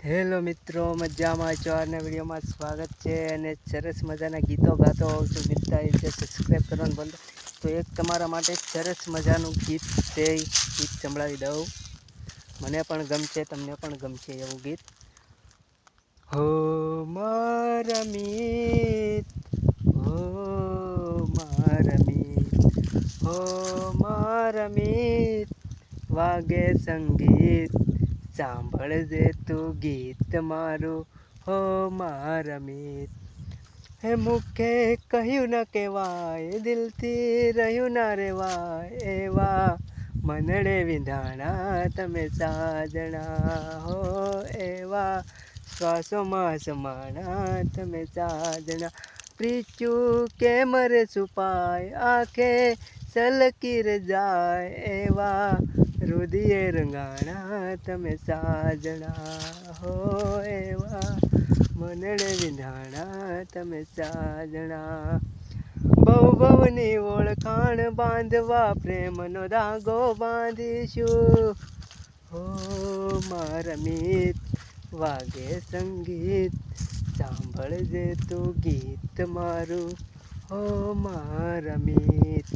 Hello મિત્રો, મજામાં છો? આજના વિડીયોમાં સ્વાગત છે અને સરસ મજાના ગીતો ગાતો હોઉં છું. મિત્ર એ સબસ્ક્રાઈબ કરવાનું બંધ. તો એક તમારા માટે સરસ મજાનું ગીત છે, ગીત સંભળાવી દઉં. મને પણ ગમશે, તમને પણ ગમશે એવું ગીત. હો મારા મિત, હો મારા મિત, હો મારા મિત, વાગે સંગીત, સાંભળજે તું ગીત મારું, હો મારા મિત. હે મુખે કહ્યું ન કહેવાય, દિલથી રહ્યું ના રેવાય, એવા મનડે વિંધાણા તમે સાજણા, હો એવા શ્વાસોમાં સમાણા તમે સાજણા. પ્રીત્યું કેમ રે છુપાય, આંખે સલકી રે જાય, એવા રુધિરે રંગાણા તમે સાજણા, હો એવા મનડે વિંધાણા તમે સાજણા. બહુ બહુની ઓળખાણ બાંધવા પ્રેમનો ધાગો બાંધીશું, હો મારા મિત, વાગે સંગીત, સાંભળજે તું ગીત મારું, હો મારા મિત.